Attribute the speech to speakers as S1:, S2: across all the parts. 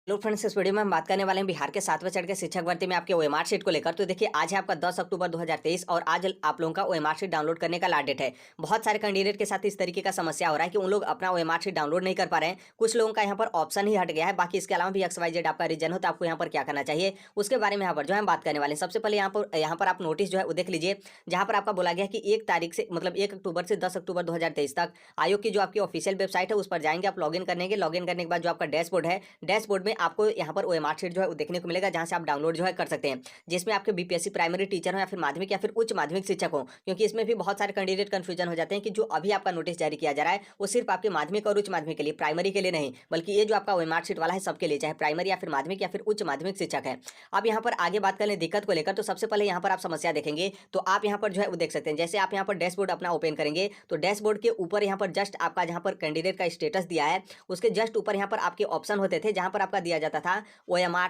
S1: Hello friends, इस video में हम बात करने वाले हैं बिहार के 7वें चरण के शिक्षक भर्ती में आपके ओएमआर शीट को लेकर। तो देखिए, आज है आपका 10 अक्टूबर 2023 और आज आप लोगों का ओएमआर शीट डाउनलोड करने का लास्ट डेट है। बहुत सारे कैंडिडेट के साथ इस तरीके का समस्या हो रहा है कि उन लोग अपना ओएमआर शीट डाउनलोड नहीं कर पा रहे हैं। कुछ लोगों का यहाँ पर ऑप्शन ही हट गया है। बाकी इसके अलावा भी XYZ आपका रीजन हो तो आपको यहाँ पर क्या करना चाहिए उसके बारे में यहाँ पर जो है हम बात करने वाले हैं। सबसे पहले यहाँ पर आप नोटिस जो है वो देख लीजिए, जहाँ पर आपका बोला गया कि 1 तारीख से मतलब 1 अक्टूबर से 10 अक्टूबर 2023 तक आयोग की जो आपकी ऑफिशियल वेबसाइट है उस पर जाएंगे, आप लॉगिन करेंगे। लॉगिन करने के बाद जो आपका डैशबोर्ड है, डैशबोर्ड में आपको यहाँ पर ओएमआर शीट जो है वो देखने को मिलेगा, जहां से आप डाउनलोड जो है कर सकते हैं। जिसमें आपके बीपीएससी प्राइमरी टीचर हो या फिर माध्यमिक या फिर उच्च माध्यमिक शिक्षक हो, क्योंकि इसमें भी बहुत सारे कैंडिडेट कंफ्यूजन हो जाते हैं कि जो अभी आपका नोटिस जारी किया जा रहा है वो सिर्फ आपके माध्यमिक और उच्च माध्यमिक के लिए, प्राइमरी के लिए नहीं, बल्कि ये जो आपका ओएमआर शीट वाला है सबके लिए, चाहे प्राइमरी या फिर माध्यमिक या फिर उच्च माध्यमिक शिक्षक है। अब यहाँ पर आगे बात कर लें दिक्कत को लेकर, तो सबसे पहले यहाँ पर आप समस्या देखेंगे तो आप यहाँ पर जो है वो देख सकते हैं। जैसे आप यहाँ पर डैशबोर्ड अपना ओपन करेंगे तो डैशबोर्ड के ऊपर यहाँ पर जस्ट आपका जहाँ पर कैंडिडेट का स्टेटस दिया है उसके जस्ट ऊपर यहाँ पर आपके ऑप्शन होते थे, जहाँ पर आपका दिया जाता था ओएमआर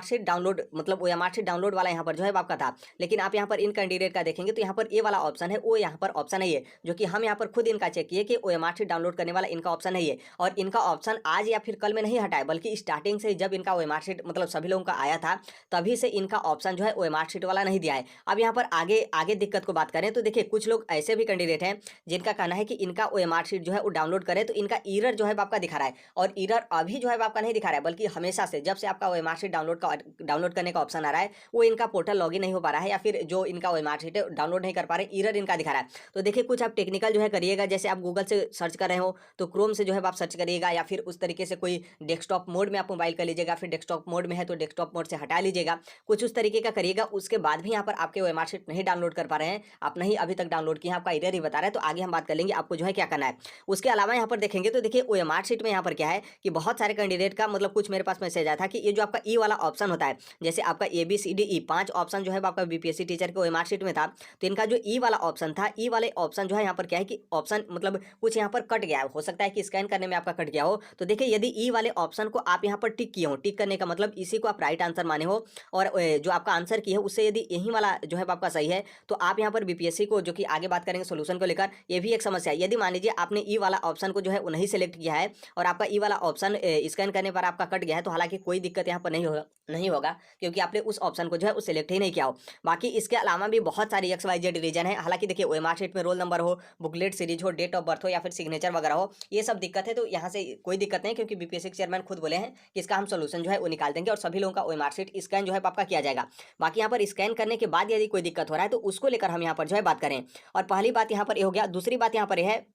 S1: शीट डाउनलोड, मतलब ओएमआर शीट डाउनलोड वाला यहाँ पर जो है आपका था। लेकिन आप यहाँ पर इन कैंडिडेट का देखेंगे तो यहाँ पर ए वाला ऑप्शन है, वो यहाँ पर ऑप्शन है ये, जो कि हम यहाँ पर खुद इनका चेक किए कि ओएमआर शीट डाउनलोड करने वाला इनका ऑप्शन है ये। और इनका ऑप्शन आज या फिर कल में नहीं हटाए, बल्कि स्टार्टिंग से जब इनका ओएमआर शीट मतलब सभी लोगों का आया था तभी से इनका ऑप्शन जो है ओएमआर शीट वाला नहीं दिया है। अब यहाँ पर आगे आगे दिक्कत को बात करें तो देखिए, कुछ लोग ऐसे भी कैंडिडेट हैं जिनका कहना है कि इनका ओएमआर शीट जो है वो डाउनलोड करें तो इनका ईरर जो है आपका दिखा रहा है, और ईरर अभी जो है आपका नहीं दिखा रहा है, बल्कि हमेशा से जब से आपका ओएमआर शीट डाउनलोड करने का ऑप्शन आ रहा है वो इनका पोर्टल लॉगिन नहीं हो पा रहा है, या फिर जो इनका ओएमआर शीट है डाउनलोड नहीं कर पा रहे, ईरर इनका दिखा रहा है। तो देखिए, कुछ आप टेक्निकल जो है करिएगा, जैसे आप गूगल से सर्च कर रहे हो तो क्रोम से जो है आप सर्च करिएगा, या फिर उस तरीके से कोई डेस्कटॉप मोड में आप मोबाइल कर लीजिएगा, फिर डेस्कटॉप मोड में है तो डेस्कटॉप मोड से हटा लीजिएगा, कुछ उस तरीके का करिएगा। उसके बाद भी यहाँ पर आपके ओएमआर शीट नहीं डाउनलोड कर पा रहे हैं, आप नहीं अभी तक डाउनलोड किए, आपका ईरर ही बता रहा है, तो आगे हम बात कर लेंगे आपको जो है क्या करना है। उसके अलावा यहाँ पर देखेंगे तो देखिए, ओएमआर शीट में यहाँ पर क्या है कि बहुत सारे कैंडिडेट का मतलब कुछ मेरे पास मैसेज आया था कि ये जो आपका ई वाला ऑप्शन होता है, जैसे आपका ABCDE 5 ऑप्शन जो है आपका बीपीएससी टीचर के ओएमआर शीट में था, तो इनका जो ई वाला ऑप्शन था, ई वाले ऑप्शन जो है यहाँ पर क्या है कि ऑप्शन मतलब कुछ यहाँ पर कट गया है, हो सकता है कि स्कैन करने में आपका कट गया हो। तो देखिए, यदि ई वाले ऑप्शन को आप यहाँ पर टिक किए हो, टिक करने का मतलब इसी को आप राइट आंसर माने हो, और जो आपका आंसर की है उससे यदि यही वाला जो है आपका सही है, तो आप यहाँ पर बीपीएससी को, जो कि आगे बात करेंगे सोल्यूशन को लेकर, ये भी एक समस्या है। यदि मान लीजिए आपने ई वाला ऑप्शन को जो है वो नहीं सेलेक्ट किया है और आपका ई वाला ऑप्शन स्कैन करने पर आपका कट गया है, तो हालांकि कोई दिक्कत यहाँ पर नहीं होगा, क्योंकि आपने उस ऑप्शन को जो है वो सिलेक्ट ही नहीं किया हो। बाकी इसके अलावा भी बहुत सारी XYZ रीजन है। हालांकि देखिए, ओएमआर शीट में रोल नंबर हो, बुकलेट सीरीज हो, डेट ऑफ बर्थ हो, या फिर सिग्नेचर वगैरह हो, ये सब दिक्कत है, तो यहाँ से कोई दिक्कत नहीं, क्योंकि बीपीएससी के चेयरमैन खुद बोले हैं कि इसका हम सोल्यूशन जो है वो निकाल देंगे और सभी लोगों का ओएमआर शीट स्कैन जो है आपका किया जाएगा। बाकी यहाँ पर स्कैन करने के बाद यदि कोई दिक्कत हो रहा है तो उसको लेकर हम यहाँ पर जो है बात करें। और पहली बात यहाँ पर ये हो गया। दूसरी बात यहाँ पर यह है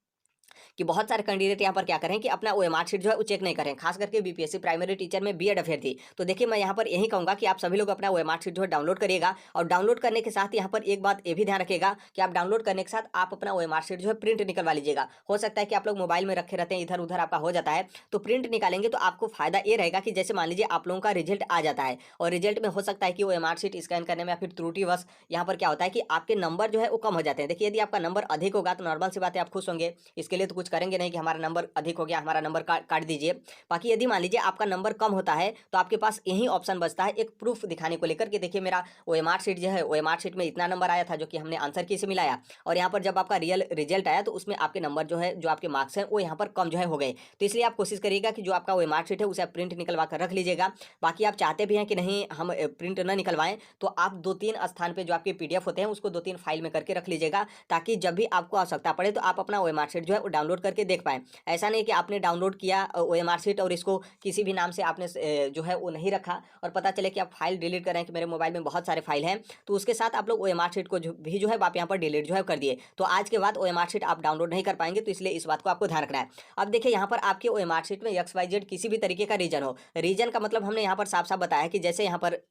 S1: कि बहुत सारे कैंडिडेट यहाँ पर क्या करें कि अपना ओएमआर शीट जो है वो चेक नहीं करें, खास करके बीपीएससी प्राइमरी टीचर में बीएड अभ्यर्थी। तो देखिए, मैं यहाँ पर यही कहूँगा कि आप सभी लोग अपना ओएमआर शीट जो है डाउनलोड करिएगा, और डाउनलोड करने के साथ यहाँ पर एक बात ये भी ध्यान रखिएगा कि आप डाउनलोड करने के साथ आप अपना ओएमआर शीट जो है प्रिंट निकलवा लीजिएगा। हो सकता है कि आप लोग मोबाइल में रखे रहते हैं, इधर उधर आपका हो जाता है, तो प्रिंट निकालेंगे तो आपको फायदा ये रहेगा कि जैसे मान लीजिए आप लोगों का रिजल्ट आ जाता है, और रिजल्ट में हो सकता है कि ओएमआर शीट स्कैन करने में या फिर त्रुटिवश यहाँ पर क्या होता है कि आपके नंबर जो है वो कम हो जाते हैं। देखिए, यदि आपका नंबर अधिक होगा तो नॉर्मल सी बात है आप खुश होंगे, इसके लिए तो कुछ करेंगे नहीं कि हमारा नंबर अधिक हो गया, हमारा नंबर काट दीजिए। बाकी यदि मान लीजिए आपका नंबर कम होता है तो आपके पास यही ऑप्शन बचता है एक प्रूफ दिखाने को लेकर कि देखिए, मेरा ओएमआर शीट जो है, ओएमआर शीट में इतना नंबर आया था जो कि हमने आंसर की से मिलाया, और यहाँ पर जब आपका रियल रिजल्ट आया तो उसमें आपके नंबर जो है, जो आपके मार्क्स हैं वो यहाँ पर कम जो है हो गए। तो इसलिए आप कोशिश करिएगा कि जो आपका ओएमआर शीट है उसे आप प्रिंट निकलवा कर रख लीजिएगा। बाकी आप चाहते भी हैं कि नहीं हम प्रिंट न निकलवाएं, तो आप 2-3 स्थान पे जो आपके पीडीएफ होते हैं उसको 2-3 फाइल में करके रख लीजिएगा, ताकि जब भी आपको आवश्यकता पड़े तो आप अपना ओएमआर शीट जो है वो डाउनलोड करके देख पाएं। ऐसा नहीं कि आपने डाउनलोड किया ओएमआर शीट और इसको किसी भी नाम से आपने जो है वो नहीं रखा, और पता चले कि आप फाइल डिलीट करें कि मेरे मोबाइल में बहुत सारे फाइल हैं, तो उसके साथ आप लोग ओएमआर शीट को जो है आप यहाँ पर डिलीट जो है कर दिए, तो आज के बाद ओएमआर शीट आप डाउनलोड नहीं कर पाएंगे। तो इसलिए इस बात को आपको ध्यान रखना है। अब देखिए, यहाँ पर आपके ओएमआर शीट में XYZ किसी भी तरीके का रीजन हो, रीजन का मतलब हमने यहाँ पर साफ साफ बताया कि जैसे यहाँ पर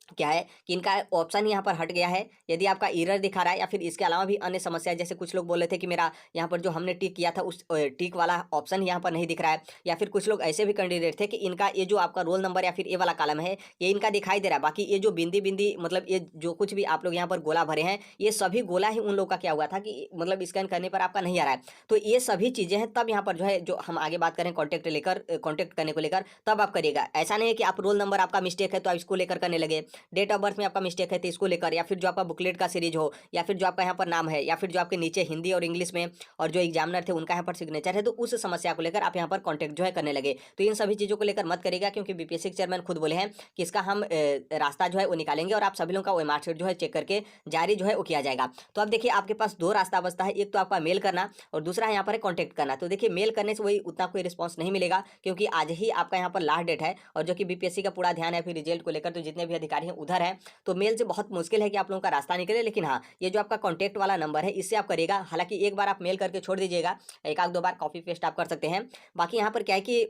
S1: क्या है कि इनका ऑप्शन यहाँ पर हट गया है, यदि आपका एरर दिखा रहा है, या फिर इसके अलावा भी अन्य समस्या, जैसे कुछ लोग बोल रहे थे कि मेरा यहाँ पर जो हमने टिक किया था उस टिक वाला ऑप्शन यहाँ पर नहीं दिख रहा है, या फिर कुछ लोग ऐसे भी कैंडिडेट थे कि इनका ये जो आपका रोल नंबर या फिर ये वाला कॉलम है ये इनका दिखाई दे रहा है, बाकी ये जो बिंदी बिंदी मतलब ये जो कुछ भी आप लोग यहाँ पर गोला भरे हैं, ये सभी गोला ही उन लोग का क्या हुआ था कि मतलब स्कैन करने पर आपका नहीं आ रहा है। तो ये सभी चीज़ें हैं, तब यहाँ पर जो है जो हम आगे बात करें कॉन्टैक्ट करने को लेकर, तब आप करिएगा। ऐसा नहीं है कि आप रोल नंबर आपका मिस्टेक है तो आप इसको लेकर करने लगे, डेट ऑफ बर्थ में आपका मिस्टेक है तो इसको लेकर, या फिर जो आपका बुकलेट का सीरीज हो, या फिर जो आपका यहाँ पर नाम है, या फिर जो आपके नीचे हिंदी और इंग्लिश में और जो एग्जामिनर थे उनका यहाँ पर सिग्नेचर है, तो उस समस्या को लेकर आप यहाँ पर कॉन्टैक्ट जो है करने लगे। तो इन सभी चीज़ों को लेकर मत करिएगा, क्योंकि बीपीएससी के चेयरमैन खुद बोले हैं कि इसका हम रास्ता जो है वो निकालेंगे और आप सभी लोगों का वो मार्कशीट जो है चेक करके जारी जो है वो किया जाएगा। तो अब देखिए आपके पास दो रास्ता बचता है, एक तो आपका मेल करना और दूसरा है यहाँ पर है कॉन्टैक्ट करना। तो देखिए मेल करने से वही उतना कोई रिस्पॉन्स नहीं मिलेगा, क्योंकि आज ही आपका यहाँ पर लास्ट डेट है और जो कि बीपीएससी का पूरा ध्यान है फिर रिजल्ट को लेकर, तो जितने भी अधिकारी हैं उधर है, तो मेल से बहुत मुश्किल है कि आप लोगों का रास्ता निकले। लेकिन हाँ, ये जो आपका कॉन्टैक्ट वाला नंबर है इससे आप करिएगा। हालांकि एक बार आप मेल करके छोड़ दीजिएगा, एक आध दो बार कॉपी पेस्ट आप कर सकते हैं। बाकी यहाँ पर क्या है कि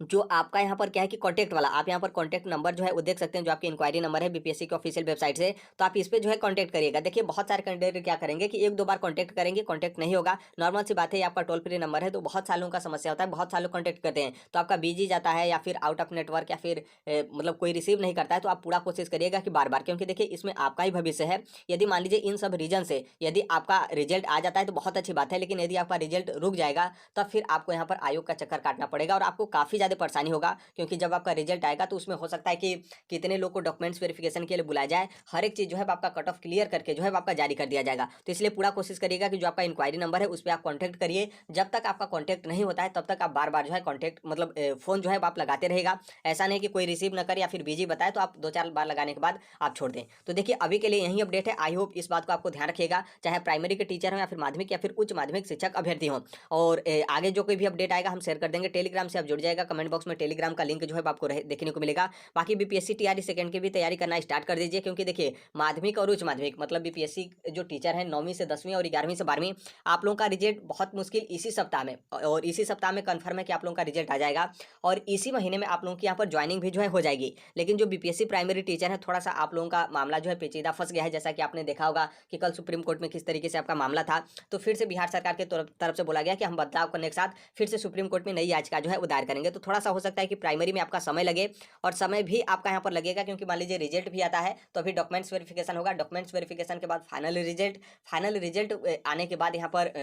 S1: जो आपका यहाँ पर क्या है कि कॉन्टैक्ट वाला, आप यहाँ पर कॉन्टैक्ट नंबर जो है वो देख सकते हैं, जो आपकी इंक्वायरी नंबर है बीपीएससी की ऑफिशियल वेबसाइट से, तो आप इस पे जो है कॉन्टैक्ट करिएगा। देखिए बहुत सारे कैंडिडेट क्या करेंगे कि एक दो बार कॉन्टैक्ट करेंगे, कॉन्टैक्ट नहीं होगा, नॉर्मल सी बात है, आपका टोल फ्री नंबर है, तो बहुत सालों का समस्या होता है, बहुत सालों कॉन्टैक्ट करते हैं तो आपका बिजी जाता है या फिर आउट ऑफ नेटवर्क या फिर मतलब कोई रिसीव नहीं करता है। तो आप पूरा कोशिश करिएगा कि बार बार, क्योंकि देखिए इसमें आपका ही भविष्य है। यदि मान लीजिए इन सब रीजन से यदि आपका रिजल्ट आ जाता है तो बहुत अच्छी बात है, लेकिन यदि आपका रिजल्ट रुक जाएगा तब फिर आपको यहाँ पर आयोग का चक्कर काटना पड़ेगा और आपको काफ़ी ज़्यादा परेशानी होगा। क्योंकि जब आपका रिजल्ट आएगा तो उसमें हो सकता है कि कितने लोग को डॉक्यूमेंट्स वेरिफिकेशन के लिए बुलाया जाए, हर एक चीज़ जो है आपका कट ऑफ क्लियर करके जो है आपका जारी कर दिया जाएगा। तो इसलिए पूरा कोशिश करिएगा कि जो आपका इंक्वायरी नंबर है उस पर आप कॉन्टैक्ट करिए। जब तक आपका कॉन्टैक्ट नहीं होता है तब तक आप बार बार जो है कॉन्टैक्ट मतलब फ़ोन जो है आप लगाते रहेगा। ऐसा नहीं कि कोई रिसीव न करे या फिर बिजी बताए तो आप दो चार बार लगाने के बाद आप छोड़ दें। तो देखिए अभी के लिए यही अपडेट है। आई होप इस बात को आपको ध्यान रखिएगा, चाहे प्राइमरी के टीचर हो या फिर माध्यमिक या फिर उच्च माध्यमिक शिक्षक अभ्यर्थी हो। और आगे जो कोई भी अपडेट आएगा हम शेयर कर देंगे। टेलीग्राम से आप जुड़ जाएगा, कमेंट बॉक्स में टेलीग्राम का लिंक जो है आपको देखने को मिलेगा। बाकी बीपीएससी टीआरई सेकंड की भी तैयारी करना स्टार्ट कर दीजिए, क्योंकि देखिए माध्यमिक और उच्च माध्यमिक मतलब बीपीएससी जो टीचर हैं 9वीं से 10वीं और 11वीं से 12वीं, आप लोगों का रिजल्ट बहुत मुश्किल इसी सप्ताह में, और इसी सप्ताह में कन्फर्म है कि आप लोगों का रिजल्ट आ जाएगा और इसी महीने में आप लोगों की यहाँ पर ज्वाइनिंग भी जो है हो जाएगी। लेकिन जो बीपीएससी प्राइमरी टीचर है थोड़ा सा आप लोगों का मामला जो है पेचीदा फंस गया है, जैसा कि आपने देखा होगा कि कल सुप्रीम कोर्ट में किस तरीके से आपका मामला था। तो फिर से बिहार सरकार की तरफ से बोला गया कि हम बदलाव करने के साथ फिर से सुप्रीम कोर्ट में नई याचिका जो है वो दायर करेंगे। तो थोड़ा सा हो सकता है कि प्राइमरी में आपका समय लगे, और समय भी आपका यहाँ पर लगेगा, क्योंकि मान लीजिए रिजल्ट भी आता है तो अभी डॉक्यूमेंट्स वेरिफिकेशन होगा, डॉक्यूमेंट्स वेरिफिकेशन के बाद फाइनल रिजल्ट आने के बाद यहाँ पर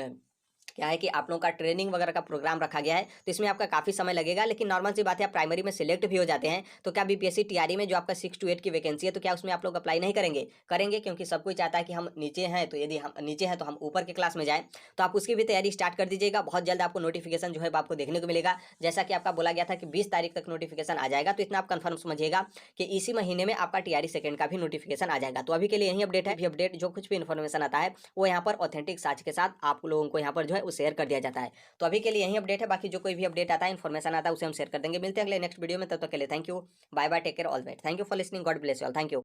S1: क्या है कि आप लोगों का ट्रेनिंग वगैरह का प्रोग्राम रखा गया है, तो इसमें आपका काफ़ी समय लगेगा। लेकिन नॉर्मल सी बात है, आप प्राइमरी में सिलेक्ट भी हो जाते हैं तो क्या बीपीएससी टीआरई में जो आपका 6 to 8 की वैकेंसी है तो क्या उसमें आप लोग अप्लाई नहीं करेंगे? करेंगे, क्योंकि सब कोई चाहता है कि हम नीचे हैं, तो यदि हम नीचे हैं तो हम ऊपर के क्लास में जाएँ। तो आप उसकी भी तैयारी स्टार्ट कर दीजिएगा। बहुत जल्द आपको नोटिफिकेशन जो है आपको देखने को मिलेगा। जैसा कि आपका बोला गया था कि 20 तारीख तक नोटिफिकेशन आ जाएगा, तो इतना आप कन्फर्म समझिएगा कि इसी महीने में आपका टीआरई सेकंड का भी नोटिफिकेशन आ जाएगा। तो अभी के लिए यही अपडेट है। अभी अपडेट जो कुछ भी इन्फॉर्मेशन आता है वो यहाँ पर ऑथेंटिक साक्ष्य के साथ आप लोगों को यहाँ पर जो है वो शेयर कर दिया जाता है। तो अभी के लिए यही अपडेट है। बाकी जो कोई भी अपडेट आता है, इन्फॉर्मेशन आता है, उसे हम शेयर कर देंगे। मिलते हैं अगले नेक्स्ट वीडियो में, तब तक के लिए thank you, bye bye, take care, all right, thank you for listening, God bless you all, thank you.